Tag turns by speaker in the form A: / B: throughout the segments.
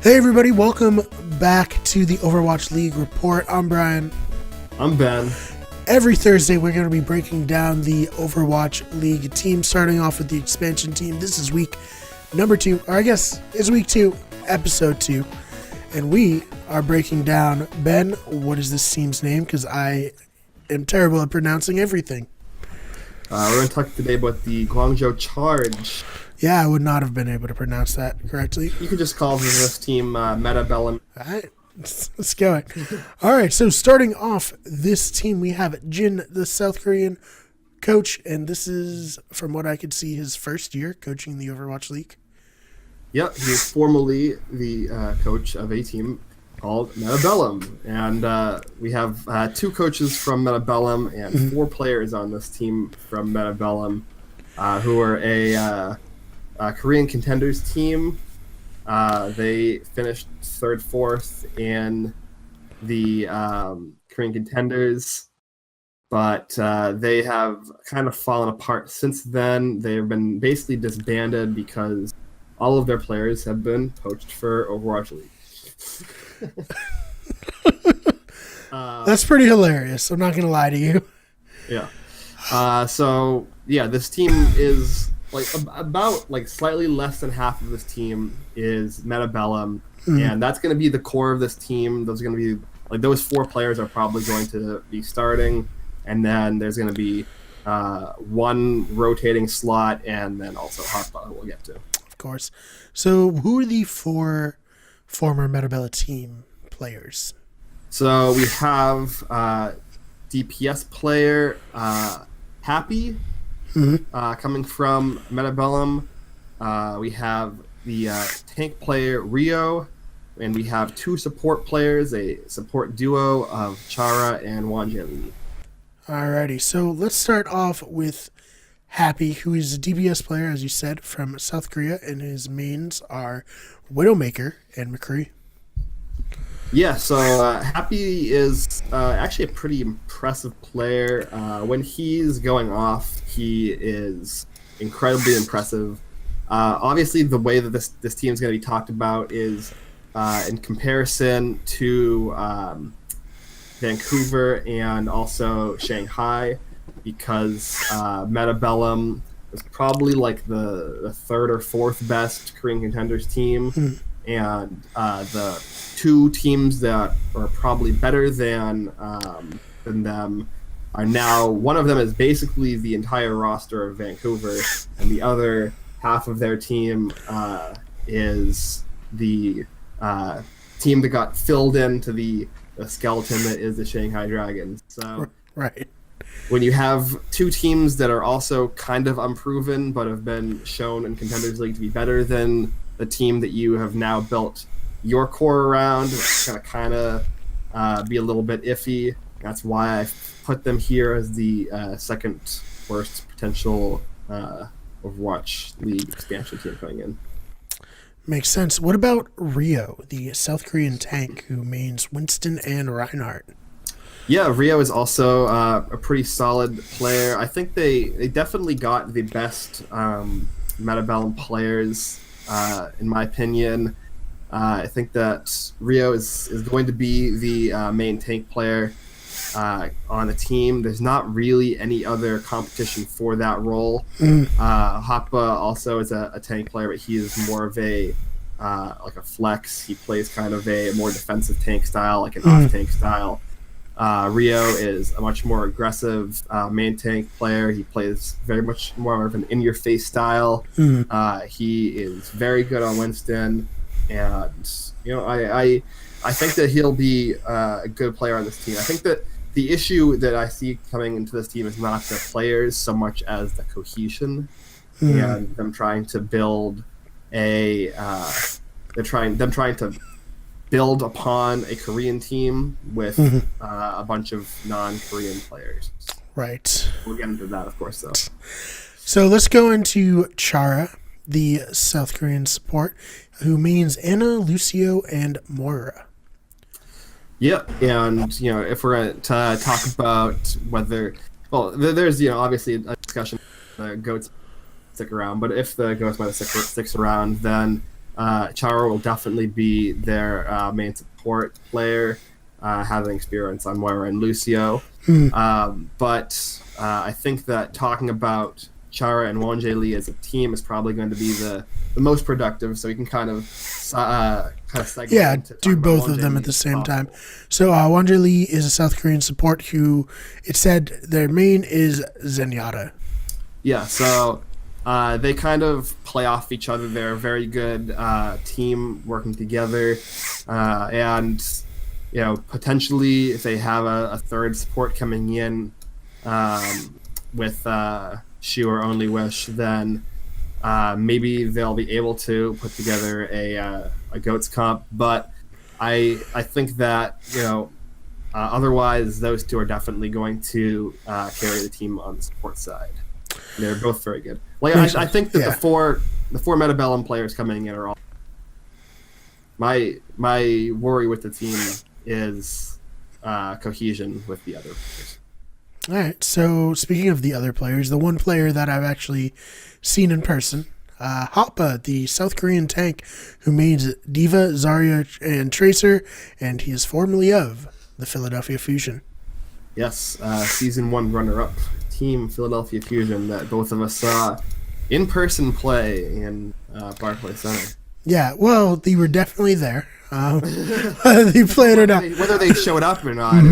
A: Hey everybody, welcome back to the Overwatch League Report. I'm Brian.
B: I'm Ben.
A: Every Thursday we're going to be breaking down the Overwatch League team, starting off with the expansion team. This is week number 2, or I guess it's week 2, episode 2. And we are breaking down, Ben, what is this team's name? Because I am terrible at pronouncing everything.
B: We're going to talk today about the Guangzhou Charge.
A: Yeah, I would not have been able to pronounce that correctly.
B: You could just call this team Bellum.
A: All right, let's go. All right, so starting off this team, we have Jin, the South Korean coach, and this is, from what I could see, his first year coaching the Overwatch League.
B: Yep, he's formerly the coach of a team called Bellum. And we have 2 coaches from Bellum and 4 players on this team from Bellum who are a Korean contenders team. They finished 3rd, 4th in the Korean contenders, but they have kind of fallen apart since then. They've been basically disbanded because all of their players have been poached for Overwatch League.
A: That's pretty hilarious. I'm not going to lie to you.
B: Yeah. So, this team is about slightly less than half of this team is Bellum, and that's going to be the core of this team. Those are going to be those 4 players are probably going to be starting, and then there's going to be 1 rotating slot, and then also Hotspot we'll get to.
A: Of course. So who are the 4 former Bellum team players?
B: So we have DPS player Happy. Coming from Bellum, we have the tank player Rio, and we have 2 support players, a support duo of Chara and Wanjali.
A: Alrighty, so let's start off with Happy, who is a DPS player, as you said, from South Korea, and his mains are Widowmaker and McCree.
B: Yeah, so Happy is actually a pretty impressive player. When he's going off, he is incredibly impressive. Obviously, the way that this team is going to be talked about is in comparison to Vancouver and also Shanghai, because Bellum is probably the 3rd or 4th best Korean contenders team, and the 2 teams that are probably better than them are now, one of them is basically the entire roster of Vancouver, and the other half of their team is the team that got filled into the skeleton that is the Shanghai Dragons. So
A: right.
B: When you have 2 teams that are also kind of unproven but have been shown in Contenders League to be better than the team that you have now built your core around, it's going to kind of be a little bit iffy. That's why I put them here as the 2nd worst potential Overwatch League expansion team coming in.
A: Makes sense. What about Rio, the South Korean tank who mains Winston and Reinhardt?
B: Yeah, Rio is also a pretty solid player. I think they definitely got the best Bellum players, in my opinion. I think that Rio is going to be the main tank player on the team. There's not really any other competition for that role. Hoppa also is a tank player, but he is more of a flex. He plays kind of a more defensive tank style, like an off-tank style. Rio is a much more aggressive main tank player. He plays very much more of an in-your-face style. He is very good on Winston, and I think that he'll be a good player on this team. I think that the issue that I see coming into this team is not the players so much as the cohesion and them trying to build trying to build upon a Korean team with a bunch of non-Korean players.
A: Right.
B: We'll get into that, of course, though.
A: So let's go into Chara, the South Korean support, who means Anna, Lucio, and Moira.
B: Yep, and if we're going to talk about whether, there's obviously a discussion the goats stick around, but if the goats might sticks around, then Chara will definitely be their main support player, having experience on Moira and Lucio. But I think that talking about Chara and Wanjie as a team is probably going to be the most productive, so we can kind of segment.
A: Yeah, do both of them at the same time. So Wanjie Lee is a South Korean support who, it said their main is Zenyatta.
B: Yeah, so they kind of play off each other. They're a very good team working together, and potentially if they have a third support coming in with Shu or Only Wish, then maybe they'll be able to put together a GOATS comp. But I think that otherwise those two are definitely going to carry the team on the support side. They're both very good. I think that the four Metabellum players coming in are all. My worry with the team is cohesion with the other players.
A: All right. So speaking of the other players, the one player that I've actually seen in person, Hoppa, the South Korean tank who made Diva, Zarya, and Tracer, and he is formerly of the Philadelphia Fusion.
B: Yes, Season 1 runner-up team Philadelphia Fusion that both of us saw in person play in Barclays Center.
A: Yeah, well, they were definitely there. They played or not.
B: Whether they showed up or not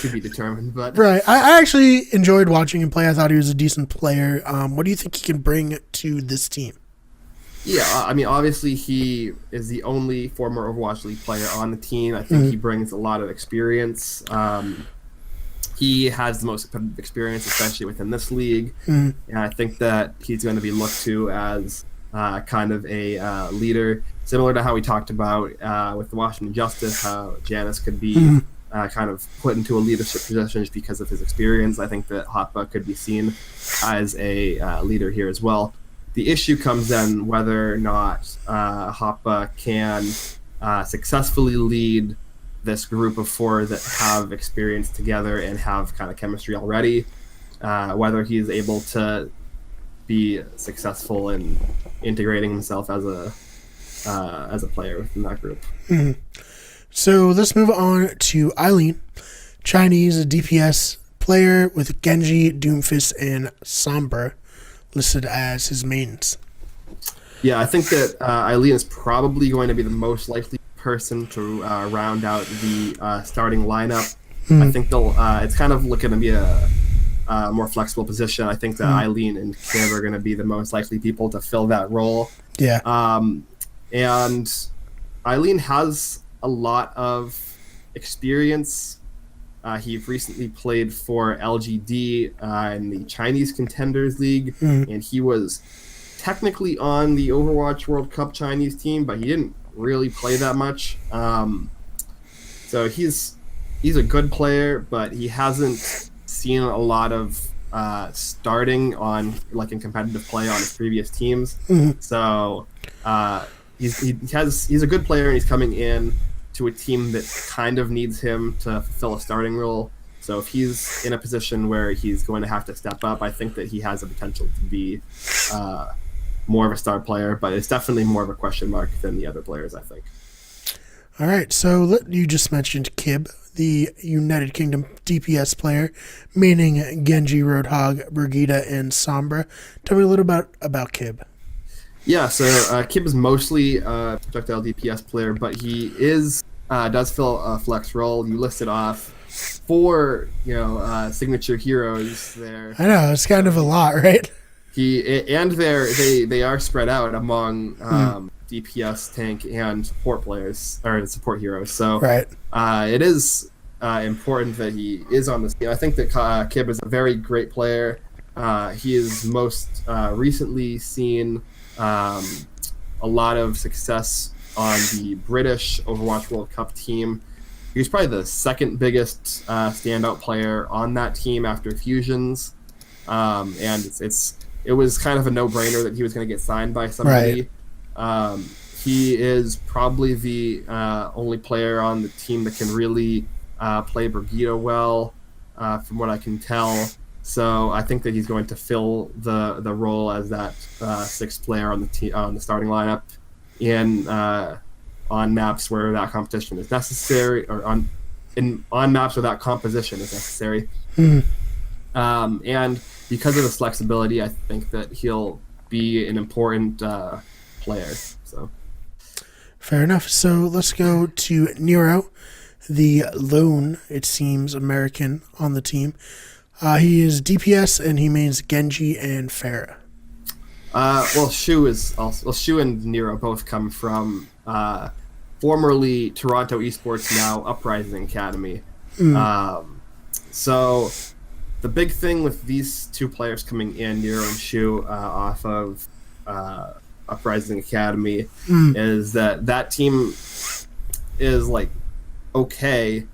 B: to be determined. But
A: right, I actually enjoyed watching him play. I thought he was a decent player. What do you think he can bring to this team?
B: Yeah, I mean, obviously he is the only former Overwatch League player on the team. I think he brings a lot of experience. He has the most competitive experience, especially within this league. And I think that he's going to be looked to as kind of a leader, similar to how we talked about with the Washington Justice, how Janice could be kind of put into a leadership position just because of his experience. I think that Hoppa could be seen as a leader here as well. The issue comes then whether or not Hoppa can successfully lead this group of four that have experience together and have kind of chemistry already, whether he's able to be successful in integrating himself as a player within that group.
A: So let's move on to Eileen, Chinese DPS player with Genji, Doomfist, and Sombra listed as his mains.
B: Yeah, I think that Eileen is probably going to be the most likely person to round out the starting lineup. I think they'll. It's kind of looking to be a more flexible position. I think that Eileen and Kim are going to be the most likely people to fill that role.
A: Yeah.
B: And Eileen has a lot of experience. He recently played for LGD in the Chinese Contenders League, and he was technically on the Overwatch World Cup Chinese team, but he didn't really play that much. So he's a good player, but he hasn't seen a lot of starting on in competitive play on his previous teams. So he's a good player, and he's coming in to a team that kind of needs him to fulfill a starting role. So if he's in a position where he's going to have to step up, I think that he has the potential to be more of a star player, but it's definitely more of a question mark than the other players, I think.
A: All right, so you just mentioned Kib, the United Kingdom DPS player, meaning Genji, Roadhog, Brigitte, and Sombra. Tell me a little about Kib.
B: Yeah, so Kib is mostly a projectile DPS player, but he does fill a flex role. You listed off 4 signature heroes there. I
A: know, it's kind of a lot, right?
B: They are spread out among DPS, tank, and support players or support heroes. So
A: right.
B: It is important that he is on this team. I think that Kib is a very great player. He is most recently seen a lot of success on the British Overwatch World Cup team. He was probably the second biggest standout player on that team after Fusions, and it was kind of a no-brainer that he was going to get signed by somebody. Right. He is probably the only player on the team that can really play Brigitte well, from what I can tell. So I think that he's going to fill the role as that 6th player on the starting lineup. in on maps where that competition is necessary, or on maps where that composition is necessary. And because of his flexibility, I think that he'll be an important player. So
A: Fair enough. So let's go to Nero, the lone, it seems, American on the team. He is DPS and he mains Genji and Pharah.
B: Shu and Nero both come from formerly Toronto Esports, now Uprising Academy. So the big thing with these two players coming in, Nero and Shu, off of Uprising Academy, is that team is like okay,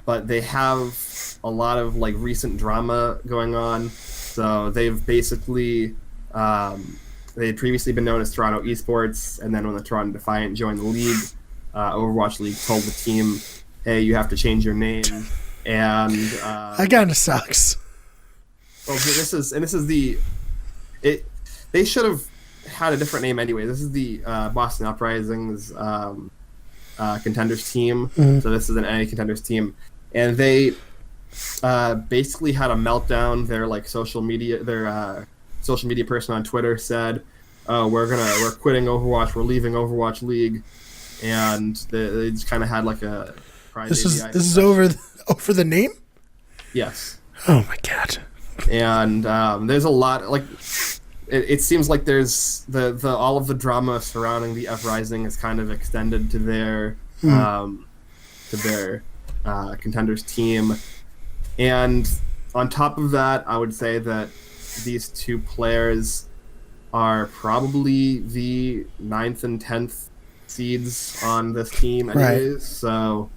B: but they have a lot of like recent drama going on. So they've basically they had previously been known as Toronto Esports, and then when the Toronto Defiant joined the league, Overwatch League told the team, "Hey, you have to change your name." And
A: that kind of sucks.
B: Well, they should have had a different name anyway. This is the Boston Uprising's contenders team. So this is an NA contenders team, and they basically had a meltdown. Their social media person on Twitter said, we're quitting Overwatch, we're leaving Overwatch League," and they just kind of had like a
A: This is over the name?
B: Yes.
A: Oh my god.
B: And there's a lot, like it seems like there's the all of the drama surrounding the Uprising is kind of extended to their contenders team. And on top of that, I would say that these two players are probably the 9th and 10th seeds on this team anyways. Right. So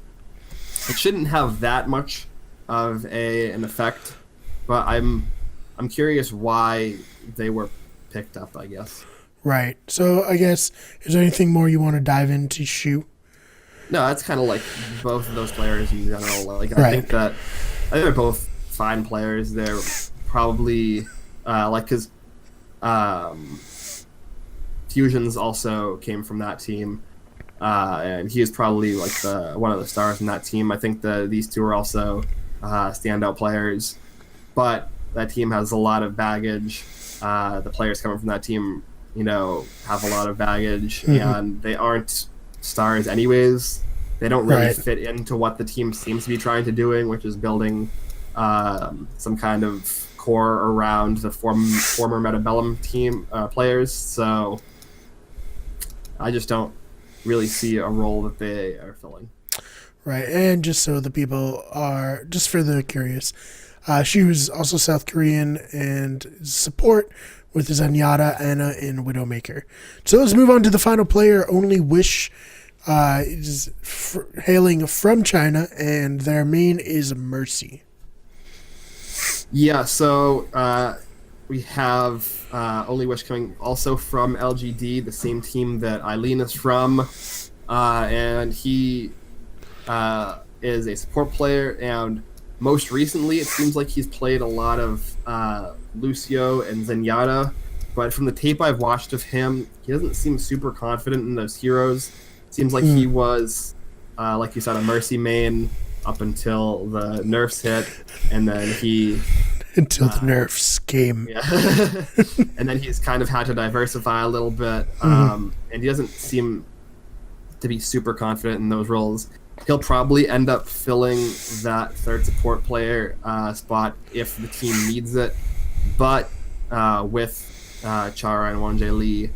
B: it shouldn't have that much of an effect, but I'm curious why they were picked up, I guess. Right.
A: So I guess, is there anything more you want to dive into, Shu?
B: No, that's kind of like both of those players in general. Like I think they're both fine players. They're probably because Fusions also came from that team, and he is probably like one of the stars in that team. I think these two are also standout players, but that team has a lot of baggage. The players coming from that team, have a lot of baggage, and they aren't stars anyways. They don't really fit into what the team seems to be trying to doing, which is building some kind of core around the former Bellum team players. So I just don't really see a role that they are filling.
A: Right, and just so the people are, just for the curious, she was also South Korean and support with Zenyatta, Ana, and Widowmaker. So let's move on to the final player. Only Wish is hailing from China, and their main is Mercy.
B: Yeah, so we have Only Wish coming also from LGD, the same team that Eileen is from, and he is a support player, and most recently it seems like he's played a lot of Lucio and Zenyatta, but from the tape I've watched of him, he doesn't seem super confident in those heroes. Seems like he was, like you said, a Mercy main up until the nerfs hit, and then he...
A: Until the nerfs came.
B: Yeah. And then he's kind of had to diversify a little bit, and he doesn't seem to be super confident in those roles. He'll probably end up filling that third support player spot if the team needs it, but with Chara and Wonjae Lee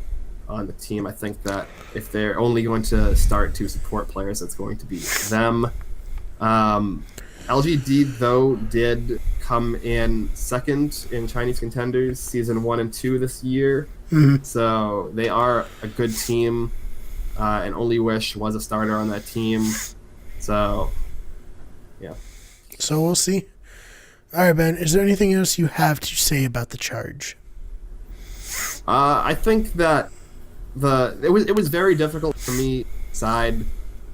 B: on the team, I think that if they're only going to start two support players, it's going to be them. LGD, though, did come in second in Chinese Contenders Season 1 and 2 this year, so they are a good team, and Only Wish was a starter on that team. So, yeah.
A: So we'll see. All right, Ben, is there anything else you have to say about the Charge?
B: I think that it was very difficult for me to decide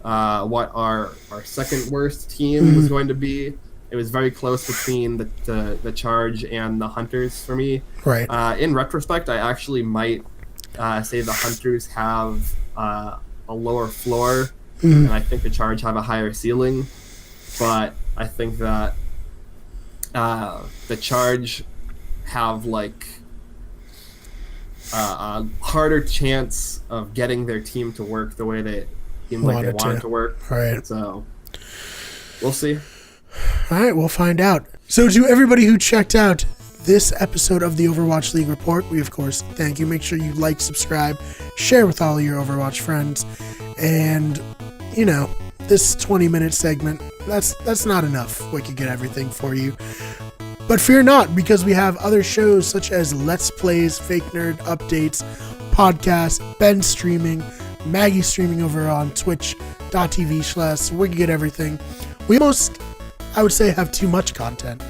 B: what our second worst team was going to be. It was very close between the Charge and the Hunters for me.
A: Right.
B: In retrospect, I actually might say the Hunters have a lower floor, and I think the Charge have a higher ceiling. But I think that the Charge have like a harder chance of getting their team to work the way they seem like they want it to work.
A: All right.
B: So we'll see.
A: All right, we'll find out. So to everybody who checked out this episode of the Overwatch League Report, we of course thank you. Make sure you like, subscribe, share with all your Overwatch friends, and you know, this 20-minute segment, that's not enough. We could get everything for you. But fear not, because we have other shows such as Let's Plays, Fake Nerd Updates, podcasts, Ben streaming, Maggie streaming over on twitch.tv/. We can get everything. We almost, I would say, have too much content.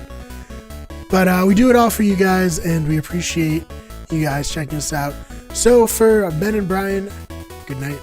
A: But we do it all for you guys, and we appreciate you guys checking us out. So for Ben and Brian, good night.